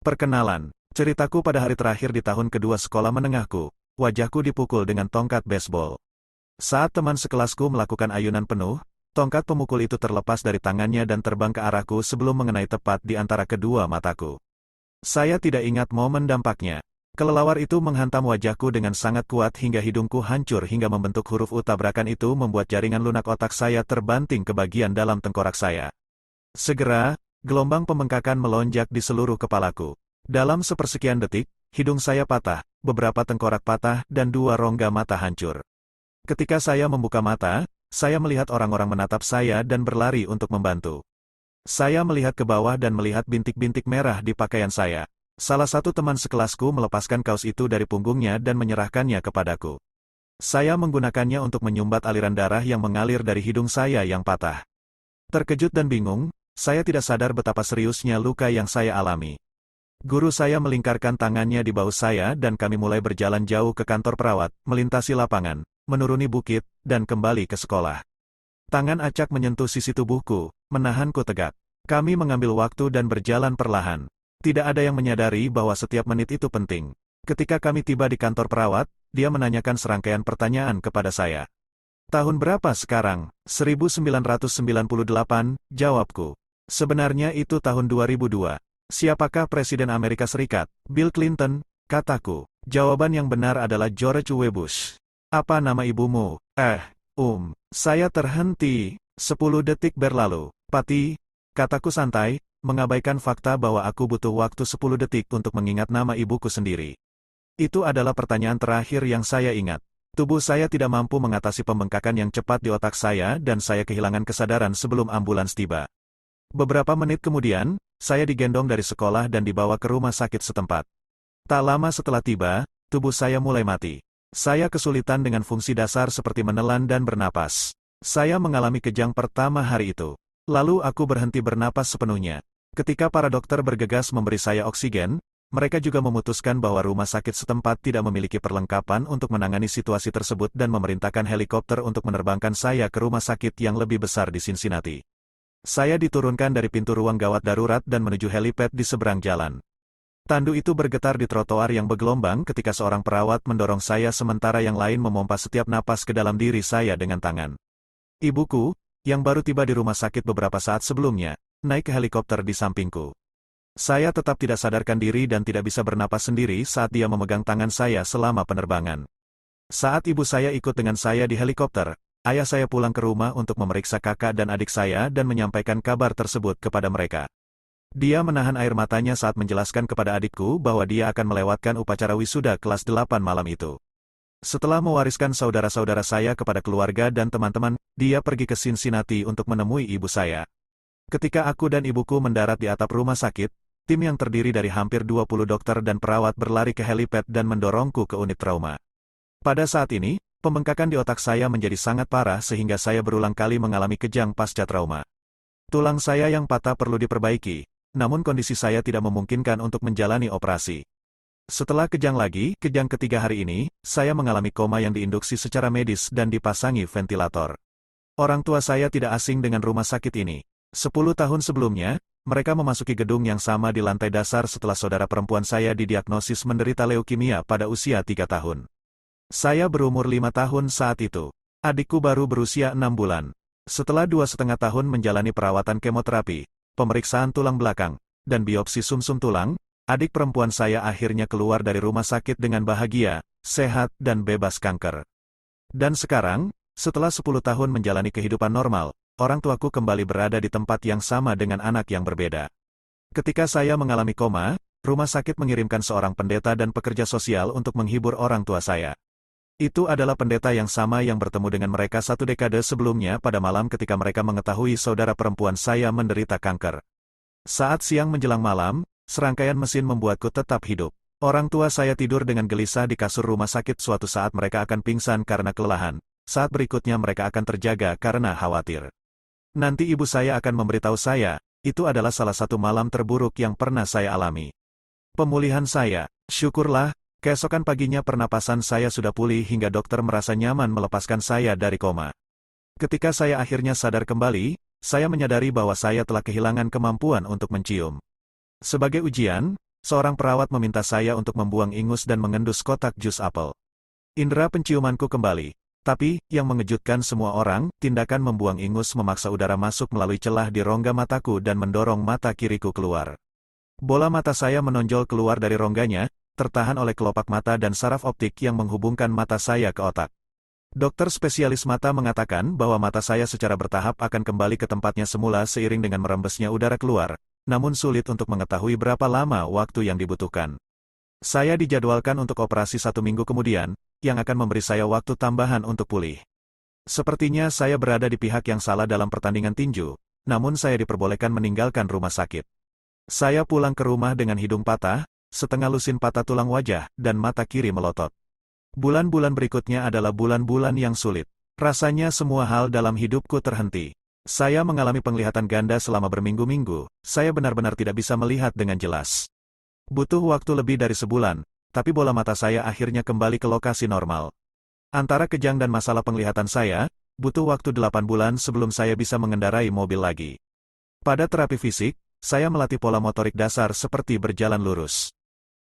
Perkenalan, ceritaku pada hari terakhir di tahun kedua sekolah menengahku, wajahku dipukul dengan tongkat baseball. Saat teman sekelasku melakukan ayunan penuh, tongkat pemukul itu terlepas dari tangannya dan terbang ke arahku sebelum mengenai tepat di antara kedua mataku. Saya tidak ingat momen dampaknya. Kelelawar itu menghantam wajahku dengan sangat kuat hingga hidungku hancur hingga membentuk huruf U. Tabrakan itu membuat jaringan lunak otak saya terbanting ke bagian dalam tengkorak saya. Segera, gelombang pembengkakan melonjak di seluruh kepalaku. Dalam sepersekian detik, hidung saya patah, beberapa tengkorak patah dan dua rongga mata hancur. Ketika saya membuka mata, saya melihat orang-orang menatap saya dan berlari untuk membantu. Saya melihat ke bawah dan melihat bintik-bintik merah di pakaian saya. Salah satu teman sekelasku melepaskan kaos itu dari punggungnya dan menyerahkannya kepadaku. Saya menggunakannya untuk menyumbat aliran darah yang mengalir dari hidung saya yang patah. Terkejut dan bingung, saya tidak sadar betapa seriusnya luka yang saya alami. Guru saya melingkarkan tangannya di bahu saya dan kami mulai berjalan jauh ke kantor perawat, melintasi lapangan, menuruni bukit, dan kembali ke sekolah. Tangan acak menyentuh sisi tubuhku, menahanku tegak. Kami mengambil waktu dan berjalan perlahan. Tidak ada yang menyadari bahwa setiap menit itu penting. Ketika kami tiba di kantor perawat, dia menanyakan serangkaian pertanyaan kepada saya. Tahun berapa sekarang? 1998, jawabku. Sebenarnya itu tahun 2002. Siapakah Presiden Amerika Serikat? Bill Clinton, kataku. Jawaban yang benar adalah George W. Bush. Apa nama ibumu? Saya terhenti. 10 detik berlalu. Patty, kataku santai, mengabaikan fakta bahwa aku butuh waktu 10 detik untuk mengingat nama ibuku sendiri. Itu adalah pertanyaan terakhir yang saya ingat. Tubuh saya tidak mampu mengatasi pembengkakan yang cepat di otak saya dan saya kehilangan kesadaran sebelum ambulans tiba. Beberapa menit kemudian, saya digendong dari sekolah dan dibawa ke rumah sakit setempat. Tak lama setelah tiba, tubuh saya mulai mati. Saya kesulitan dengan fungsi dasar seperti menelan dan bernapas. Saya mengalami kejang pertama hari itu. Lalu aku berhenti bernapas sepenuhnya. Ketika para dokter bergegas memberi saya oksigen, mereka juga memutuskan bahwa rumah sakit setempat tidak memiliki perlengkapan untuk menangani situasi tersebut dan memerintahkan helikopter untuk menerbangkan saya ke rumah sakit yang lebih besar di Cincinnati. Saya diturunkan dari pintu ruang gawat darurat dan menuju helipad di seberang jalan. Tandu itu bergetar di trotoar yang bergelombang ketika seorang perawat mendorong saya sementara yang lain memompa setiap napas ke dalam diri saya dengan tangan. Ibuku, yang baru tiba di rumah sakit beberapa saat sebelumnya, naik ke helikopter di sampingku. Saya tetap tidak sadarkan diri dan tidak bisa bernapas sendiri saat dia memegang tangan saya selama penerbangan. Saat ibu saya ikut dengan saya di helikopter, ayah saya pulang ke rumah untuk memeriksa kakak dan adik saya dan menyampaikan kabar tersebut kepada mereka. Dia menahan air matanya saat menjelaskan kepada adikku bahwa dia akan melewatkan upacara wisuda kelas 8 malam itu. Setelah mewariskan saudara-saudara saya kepada keluarga dan teman-teman, dia pergi ke Cincinnati untuk menemui ibu saya. Ketika aku dan ibuku mendarat di atap rumah sakit, tim yang terdiri dari hampir 20 dokter dan perawat berlari ke helipad dan mendorongku ke unit trauma. Pada saat ini, pembengkakan di otak saya menjadi sangat parah sehingga saya berulang kali mengalami kejang pasca trauma. Tulang saya yang patah perlu diperbaiki, namun kondisi saya tidak memungkinkan untuk menjalani operasi. Setelah kejang ketiga hari ini, saya mengalami koma yang diinduksi secara medis dan dipasangi ventilator. Orang tua saya tidak asing dengan rumah sakit ini. 10 tahun sebelumnya, mereka memasuki gedung yang sama di lantai dasar setelah saudara perempuan saya didiagnosis menderita leukemia pada usia 3 tahun. Saya berumur 5 tahun saat itu. Adikku baru berusia 6 bulan. Setelah 2,5 tahun menjalani perawatan kemoterapi, pemeriksaan tulang belakang, dan biopsi sumsum tulang, adik perempuan saya akhirnya keluar dari rumah sakit dengan bahagia, sehat, dan bebas kanker. Dan sekarang, setelah 10 tahun menjalani kehidupan normal, orang tuaku kembali berada di tempat yang sama dengan anak yang berbeda. Ketika saya mengalami koma, rumah sakit mengirimkan seorang pendeta dan pekerja sosial untuk menghibur orang tua saya. Itu adalah pendeta yang sama yang bertemu dengan mereka 1 dekade sebelumnya pada malam ketika mereka mengetahui saudara perempuan saya menderita kanker. Saat siang menjelang malam, serangkaian mesin membuatku tetap hidup. Orang tua saya tidur dengan gelisah di kasur rumah sakit. Suatu saat mereka akan pingsan karena kelelahan. Saat berikutnya mereka akan terjaga karena khawatir. Nanti ibu saya akan memberitahu saya, itu adalah salah satu malam terburuk yang pernah saya alami. Pemulihan saya, syukurlah, keesokan paginya pernapasan saya sudah pulih hingga dokter merasa nyaman melepaskan saya dari koma. Ketika saya akhirnya sadar kembali, saya menyadari bahwa saya telah kehilangan kemampuan untuk mencium. Sebagai ujian, seorang perawat meminta saya untuk membuang ingus dan mengendus kotak jus apel. Indera penciumanku kembali. Tapi, yang mengejutkan semua orang, tindakan membuang ingus memaksa udara masuk melalui celah di rongga mataku dan mendorong mata kiriku keluar. Bola mata saya menonjol keluar dari rongganya, tertahan oleh kelopak mata dan saraf optik yang menghubungkan mata saya ke otak. Dokter spesialis mata mengatakan bahwa mata saya secara bertahap akan kembali ke tempatnya semula seiring dengan merembesnya udara keluar, namun sulit untuk mengetahui berapa lama waktu yang dibutuhkan. Saya dijadwalkan untuk operasi 1 minggu kemudian, yang akan memberi saya waktu tambahan untuk pulih. Sepertinya saya berada di pihak yang salah dalam pertandingan tinju, namun saya diperbolehkan meninggalkan rumah sakit. Saya pulang ke rumah dengan hidung patah, setengah lusin patah tulang wajah, dan mata kiri melotot. Bulan-bulan berikutnya adalah bulan-bulan yang sulit. Rasanya semua hal dalam hidupku terhenti. Saya mengalami penglihatan ganda selama berminggu-minggu, saya benar-benar tidak bisa melihat dengan jelas. Butuh waktu lebih dari sebulan, tapi bola mata saya akhirnya kembali ke lokasi normal. Antara kejang dan masalah penglihatan saya, butuh waktu 8 bulan sebelum saya bisa mengendarai mobil lagi. Pada terapi fisik, saya melatih pola motorik dasar seperti berjalan lurus.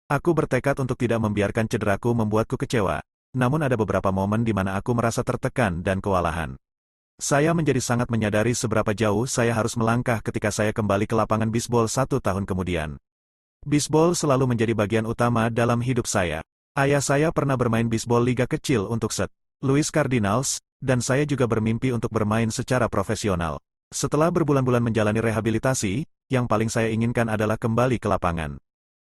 Aku bertekad untuk tidak membiarkan cederaku membuatku kecewa, namun ada beberapa momen di mana aku merasa tertekan dan kewalahan. Saya menjadi sangat menyadari seberapa jauh saya harus melangkah ketika saya kembali ke lapangan bisbol 1 tahun kemudian. Bisbol selalu menjadi bagian utama dalam hidup saya. Ayah saya pernah bermain bisbol liga kecil untuk St. Louis Cardinals, dan saya juga bermimpi untuk bermain secara profesional. Setelah berbulan-bulan menjalani rehabilitasi, yang paling saya inginkan adalah kembali ke lapangan.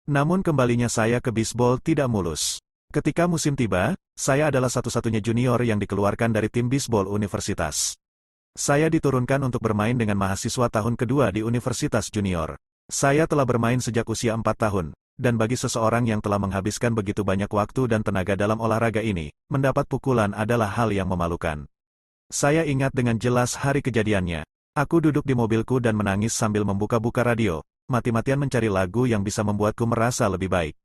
Namun kembalinya saya ke bisbol tidak mulus. Ketika musim tiba, saya adalah satu-satunya junior yang dikeluarkan dari tim bisbol universitas. Saya diturunkan untuk bermain dengan mahasiswa tahun kedua di universitas junior. Saya telah bermain sejak usia 4 tahun, dan bagi seseorang yang telah menghabiskan begitu banyak waktu dan tenaga dalam olahraga ini, mendapat pukulan adalah hal yang memalukan. Saya ingat dengan jelas hari kejadiannya. Aku duduk di mobilku dan menangis sambil membuka-buka radio, mati-matian mencari lagu yang bisa membuatku merasa lebih baik.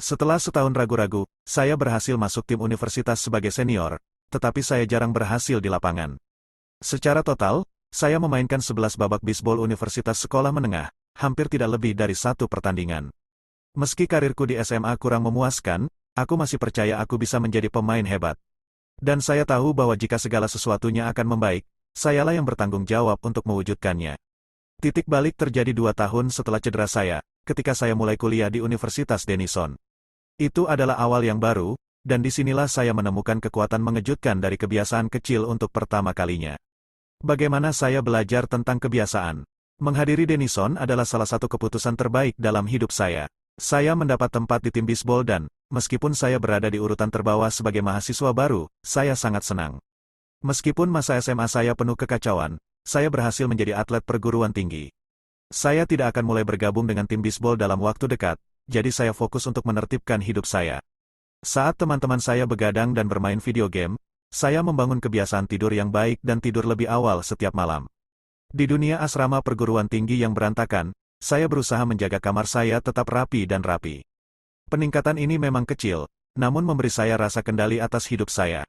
Setelah setahun ragu-ragu, saya berhasil masuk tim universitas sebagai senior, tetapi saya jarang berhasil di lapangan. Secara total, saya memainkan 11 babak bisbol universitas sekolah menengah, hampir tidak lebih dari 1 pertandingan. Meski karirku di SMA kurang memuaskan, aku masih percaya aku bisa menjadi pemain hebat. Dan saya tahu bahwa jika segala sesuatunya akan membaik, sayalah yang bertanggung jawab untuk mewujudkannya. Titik balik terjadi 2 tahun setelah cedera saya, ketika saya mulai kuliah di Universitas Denison. Itu adalah awal yang baru, dan disinilah saya menemukan kekuatan mengejutkan dari kebiasaan kecil untuk pertama kalinya. Bagaimana saya belajar tentang kebiasaan? Menghadiri Denison adalah salah satu keputusan terbaik dalam hidup saya. Saya mendapat tempat di tim bisbol dan, meskipun saya berada di urutan terbawah sebagai mahasiswa baru, saya sangat senang. Meskipun masa SMA saya penuh kekacauan, saya berhasil menjadi atlet perguruan tinggi. Saya tidak akan mulai bergabung dengan tim bisbol dalam waktu dekat, jadi saya fokus untuk menertibkan hidup saya. Saat teman-teman saya begadang dan bermain video game, saya membangun kebiasaan tidur yang baik dan tidur lebih awal setiap malam. Di dunia asrama perguruan tinggi yang berantakan, saya berusaha menjaga kamar saya tetap rapi dan rapi. Peningkatan ini memang kecil, namun memberi saya rasa kendali atas hidup saya.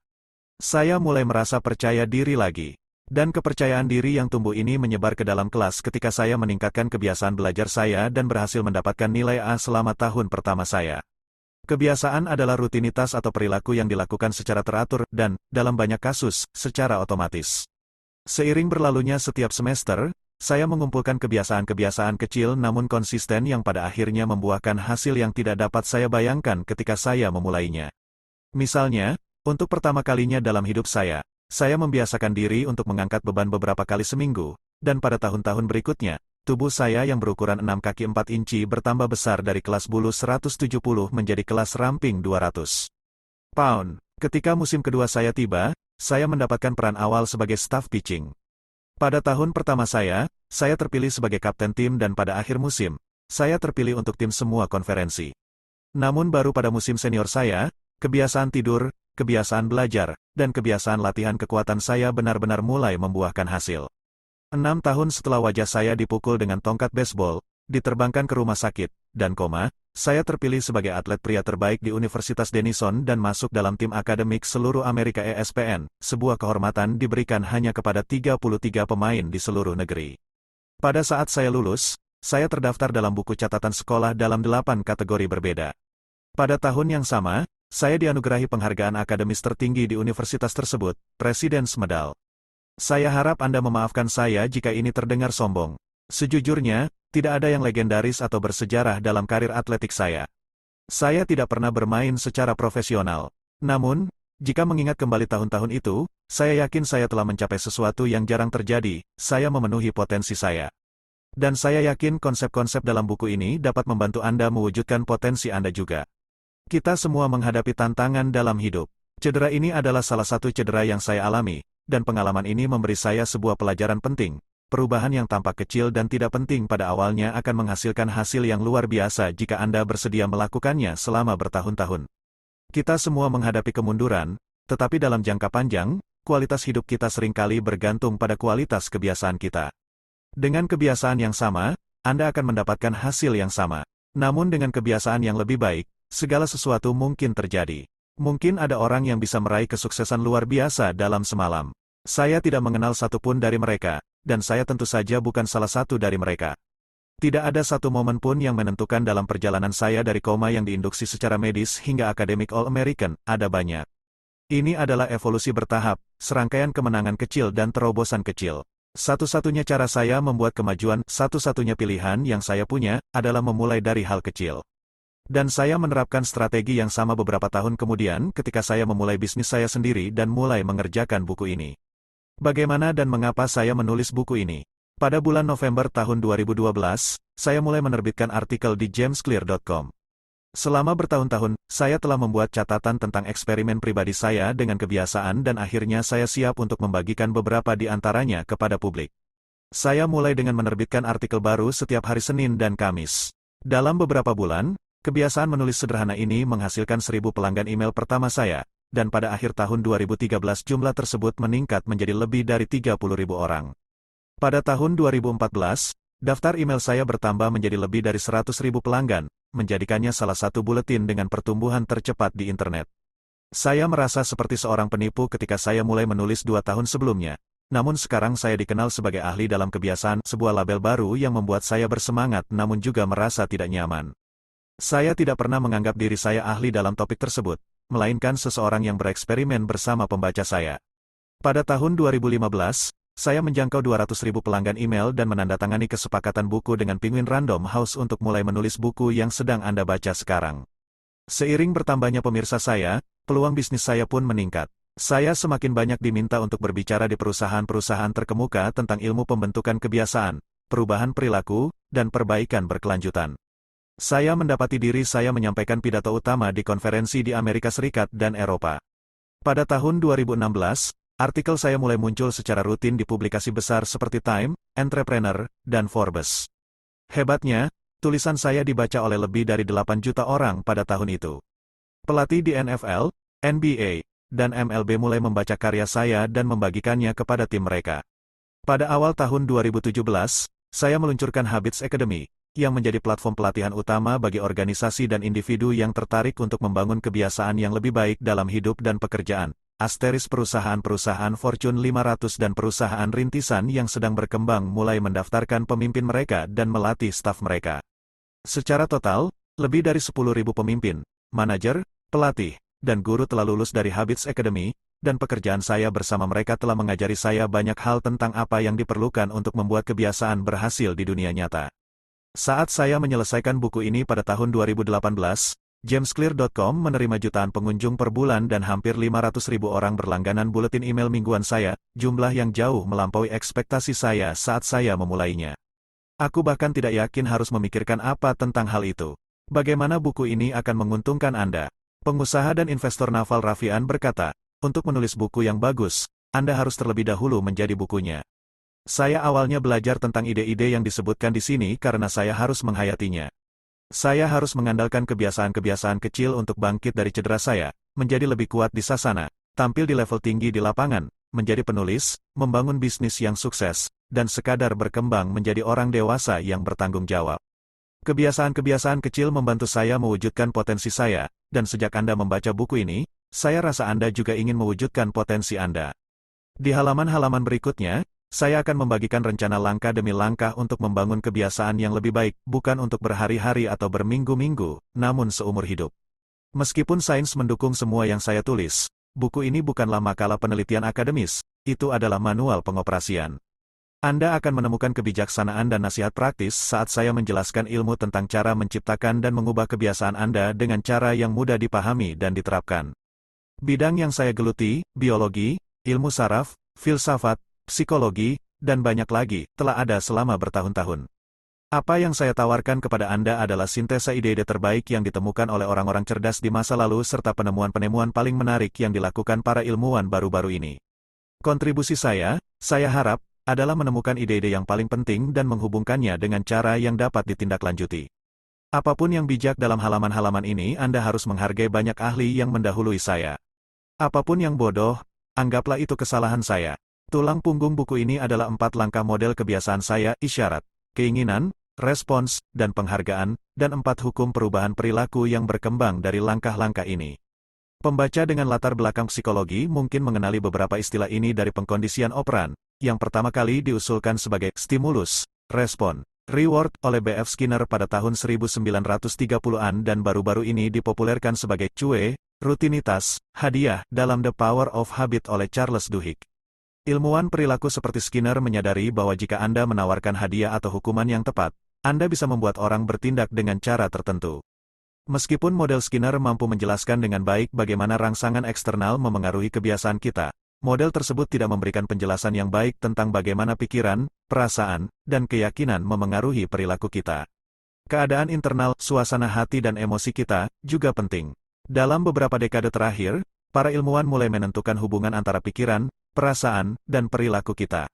Saya mulai merasa percaya diri lagi. Dan kepercayaan diri yang tumbuh ini menyebar ke dalam kelas ketika saya meningkatkan kebiasaan belajar saya dan berhasil mendapatkan nilai A selama tahun pertama saya. Kebiasaan adalah rutinitas atau perilaku yang dilakukan secara teratur dan, dalam banyak kasus, secara otomatis. Seiring berlalunya setiap semester, saya mengumpulkan kebiasaan-kebiasaan kecil namun konsisten yang pada akhirnya membuahkan hasil yang tidak dapat saya bayangkan ketika saya memulainya. Misalnya, untuk pertama kalinya dalam hidup saya membiasakan diri untuk mengangkat beban beberapa kali seminggu, dan pada tahun-tahun berikutnya, tubuh saya yang berukuran 6 kaki 4 inci bertambah besar dari kelas bulu 170 menjadi kelas ramping 200 pound. Ketika musim kedua saya tiba, saya mendapatkan peran awal sebagai staff pitching. Pada tahun pertama saya terpilih sebagai kapten tim dan pada akhir musim, saya terpilih untuk tim semua konferensi. Namun baru pada musim senior saya, kebiasaan tidur, kebiasaan belajar, dan kebiasaan latihan kekuatan saya benar-benar mulai membuahkan hasil. 6 tahun setelah wajah saya dipukul dengan tongkat baseball, diterbangkan ke rumah sakit, dan saya terpilih sebagai atlet pria terbaik di Universitas Denison dan masuk dalam tim akademik seluruh Amerika ESPN, sebuah kehormatan diberikan hanya kepada 33 pemain di seluruh negeri. Pada saat saya lulus, saya terdaftar dalam buku catatan sekolah dalam 8 kategori berbeda. Pada tahun yang sama, saya dianugerahi penghargaan akademis tertinggi di universitas tersebut, President's Medal. Saya harap Anda memaafkan saya jika ini terdengar sombong. Sejujurnya, tidak ada yang legendaris atau bersejarah dalam karir atletik saya. Saya tidak pernah bermain secara profesional. Namun, jika mengingat kembali tahun-tahun itu, saya yakin saya telah mencapai sesuatu yang jarang terjadi, saya memenuhi potensi saya. Dan saya yakin konsep-konsep dalam buku ini dapat membantu Anda mewujudkan potensi Anda juga. Kita semua menghadapi tantangan dalam hidup. Cedera ini adalah salah satu cedera yang saya alami, dan pengalaman ini memberi saya sebuah pelajaran penting. Perubahan yang tampak kecil dan tidak penting pada awalnya akan menghasilkan hasil yang luar biasa jika Anda bersedia melakukannya selama bertahun-tahun. Kita semua menghadapi kemunduran, tetapi dalam jangka panjang, kualitas hidup kita seringkali bergantung pada kualitas kebiasaan kita. Dengan kebiasaan yang sama, Anda akan mendapatkan hasil yang sama. Namun dengan kebiasaan yang lebih baik, segala sesuatu mungkin terjadi. Mungkin ada orang yang bisa meraih kesuksesan luar biasa dalam semalam. Saya tidak mengenal satupun dari mereka, dan saya tentu saja bukan salah satu dari mereka. Tidak ada satu momen pun yang menentukan dalam perjalanan saya dari koma yang diinduksi secara medis hingga akademik All-American, ada banyak. Ini adalah evolusi bertahap, serangkaian kemenangan kecil dan terobosan kecil. Satu-satunya cara saya membuat kemajuan, satu-satunya pilihan yang saya punya, adalah memulai dari hal kecil. Dan saya menerapkan strategi yang sama beberapa tahun kemudian ketika saya memulai bisnis saya sendiri dan mulai mengerjakan buku ini. Bagaimana dan mengapa saya menulis buku ini? Pada bulan November tahun 2012, saya mulai menerbitkan artikel di jamesclear.com. Selama bertahun-tahun, saya telah membuat catatan tentang eksperimen pribadi saya dengan kebiasaan dan akhirnya saya siap untuk membagikan beberapa di antaranya kepada publik. Saya mulai dengan menerbitkan artikel baru setiap hari Senin dan Kamis. Dalam beberapa bulan, kebiasaan menulis sederhana ini menghasilkan 1.000 pelanggan email pertama saya, dan pada akhir tahun 2013 jumlah tersebut meningkat menjadi lebih dari 30.000 orang. Pada tahun 2014, daftar email saya bertambah menjadi lebih dari 100.000 pelanggan, menjadikannya salah satu buletin dengan pertumbuhan tercepat di internet. Saya merasa seperti seorang penipu ketika saya mulai menulis 2 tahun sebelumnya. Namun sekarang saya dikenal sebagai ahli dalam kebiasaan, sebuah label baru yang membuat saya bersemangat namun juga merasa tidak nyaman. Saya tidak pernah menganggap diri saya ahli dalam topik tersebut, melainkan seseorang yang bereksperimen bersama pembaca saya. Pada tahun 2015, saya menjangkau 200.000 pelanggan email dan menandatangani kesepakatan buku dengan Penguin Random House untuk mulai menulis buku yang sedang Anda baca sekarang. Seiring bertambahnya pemirsa saya, peluang bisnis saya pun meningkat. Saya semakin banyak diminta untuk berbicara di perusahaan-perusahaan terkemuka tentang ilmu pembentukan kebiasaan, perubahan perilaku, dan perbaikan berkelanjutan. Saya mendapati diri saya menyampaikan pidato utama di konferensi di Amerika Serikat dan Eropa. Pada tahun 2016, artikel saya mulai muncul secara rutin di publikasi besar seperti Time, Entrepreneur, dan Forbes. Hebatnya, tulisan saya dibaca oleh lebih dari 8 juta orang pada tahun itu. Pelatih di NFL, NBA, dan MLB mulai membaca karya saya dan membagikannya kepada tim mereka. Pada awal tahun 2017, saya meluncurkan Habits Academy, yang menjadi platform pelatihan utama bagi organisasi dan individu yang tertarik untuk membangun kebiasaan yang lebih baik dalam hidup dan pekerjaan. Asteris perusahaan-perusahaan Fortune 500 dan perusahaan rintisan yang sedang berkembang mulai mendaftarkan pemimpin mereka dan melatih staf mereka. Secara total, lebih dari 10.000 pemimpin, manajer, pelatih, dan guru telah lulus dari Habits Academy, dan pekerjaan saya bersama mereka telah mengajari saya banyak hal tentang apa yang diperlukan untuk membuat kebiasaan berhasil di dunia nyata. Saat saya menyelesaikan buku ini pada tahun 2018, jamesclear.com menerima jutaan pengunjung per bulan dan hampir 500.000 orang berlangganan buletin email mingguan saya, jumlah yang jauh melampaui ekspektasi saya saat saya memulainya. Aku bahkan tidak yakin harus memikirkan apa tentang hal itu. Bagaimana buku ini akan menguntungkan Anda? Pengusaha dan investor Naval Rafian berkata, untuk menulis buku yang bagus, Anda harus terlebih dahulu menjadi bukunya. Saya awalnya belajar tentang ide-ide yang disebutkan di sini karena saya harus menghayatinya. Saya harus mengandalkan kebiasaan-kebiasaan kecil untuk bangkit dari cedera saya, menjadi lebih kuat di sasana, tampil di level tinggi di lapangan, menjadi penulis, membangun bisnis yang sukses, dan sekadar berkembang menjadi orang dewasa yang bertanggung jawab. Kebiasaan-kebiasaan kecil membantu saya mewujudkan potensi saya, dan sejak Anda membaca buku ini, saya rasa Anda juga ingin mewujudkan potensi Anda. Di halaman-halaman berikutnya, Saya akan membagikan rencana langkah demi langkah untuk membangun kebiasaan yang lebih baik, bukan untuk berhari-hari atau berminggu-minggu, namun seumur hidup. Meskipun sains mendukung semua yang saya tulis, buku ini bukanlah makalah penelitian akademis, itu adalah manual pengoperasian. Anda akan menemukan kebijaksanaan dan nasihat praktis saat saya menjelaskan ilmu tentang cara menciptakan dan mengubah kebiasaan Anda dengan cara yang mudah dipahami dan diterapkan. Bidang yang saya geluti, biologi, ilmu saraf, filsafat, psikologi, dan banyak lagi, telah ada selama bertahun-tahun. Apa yang saya tawarkan kepada Anda adalah sintesa ide-ide terbaik yang ditemukan oleh orang-orang cerdas di masa lalu serta penemuan-penemuan paling menarik yang dilakukan para ilmuwan baru-baru ini. Kontribusi saya harap, adalah menemukan ide-ide yang paling penting dan menghubungkannya dengan cara yang dapat ditindaklanjuti. Apapun yang bijak dalam halaman-halaman ini, Anda harus menghargai banyak ahli yang mendahului saya. Apapun yang bodoh, anggaplah itu kesalahan saya. Tulang punggung buku ini adalah 4 langkah model kebiasaan saya, isyarat, keinginan, respons, dan penghargaan, dan 4 hukum perubahan perilaku yang berkembang dari langkah-langkah ini. Pembaca dengan latar belakang psikologi mungkin mengenali beberapa istilah ini dari pengkondisian operan, yang pertama kali diusulkan sebagai stimulus, respon, reward oleh B.F. Skinner pada tahun 1930-an dan baru-baru ini dipopulerkan sebagai cue, rutinitas, hadiah, dalam The Power of Habit oleh Charles Duhigg. Ilmuwan perilaku seperti Skinner menyadari bahwa jika Anda menawarkan hadiah atau hukuman yang tepat, Anda bisa membuat orang bertindak dengan cara tertentu. Meskipun model Skinner mampu menjelaskan dengan baik bagaimana rangsangan eksternal memengaruhi kebiasaan kita, model tersebut tidak memberikan penjelasan yang baik tentang bagaimana pikiran, perasaan, dan keyakinan memengaruhi perilaku kita. Keadaan internal, suasana hati dan emosi kita, juga penting. Dalam beberapa dekade terakhir, para ilmuwan mulai menentukan hubungan antara pikiran, perasaan, dan perilaku kita.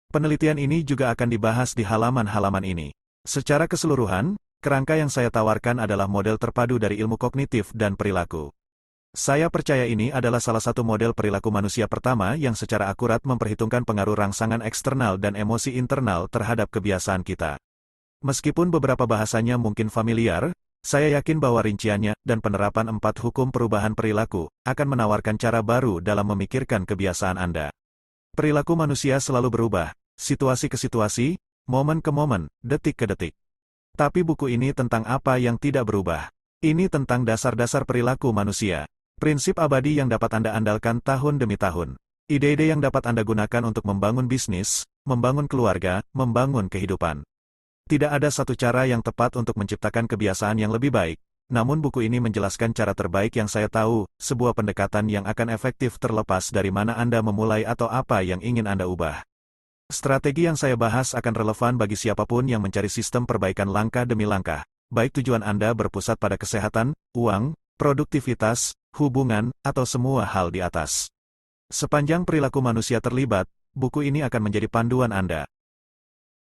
Penelitian ini juga akan dibahas di halaman-halaman ini. Secara keseluruhan, kerangka yang saya tawarkan adalah model terpadu dari ilmu kognitif dan perilaku. Saya percaya ini adalah salah satu model perilaku manusia pertama yang secara akurat memperhitungkan pengaruh rangsangan eksternal dan emosi internal terhadap kebiasaan kita. Meskipun beberapa bahasanya mungkin familiar, saya yakin bahwa rinciannya dan penerapan 4 hukum perubahan perilaku akan menawarkan cara baru dalam memikirkan kebiasaan Anda. Perilaku manusia selalu berubah, situasi ke situasi, momen ke momen, detik ke detik. Tapi buku ini tentang apa yang tidak berubah. Ini tentang dasar-dasar perilaku manusia. Prinsip abadi yang dapat Anda andalkan tahun demi tahun. Ide-ide yang dapat Anda gunakan untuk membangun bisnis, membangun keluarga, membangun kehidupan. Tidak ada satu cara yang tepat untuk menciptakan kebiasaan yang lebih baik, namun buku ini menjelaskan cara terbaik yang saya tahu, sebuah pendekatan yang akan efektif terlepas dari mana Anda memulai atau apa yang ingin Anda ubah. Strategi yang saya bahas akan relevan bagi siapapun yang mencari sistem perbaikan langkah demi langkah, baik tujuan Anda berpusat pada kesehatan, uang, produktivitas, hubungan, atau semua hal di atas. Sepanjang perilaku manusia terlibat, buku ini akan menjadi panduan Anda.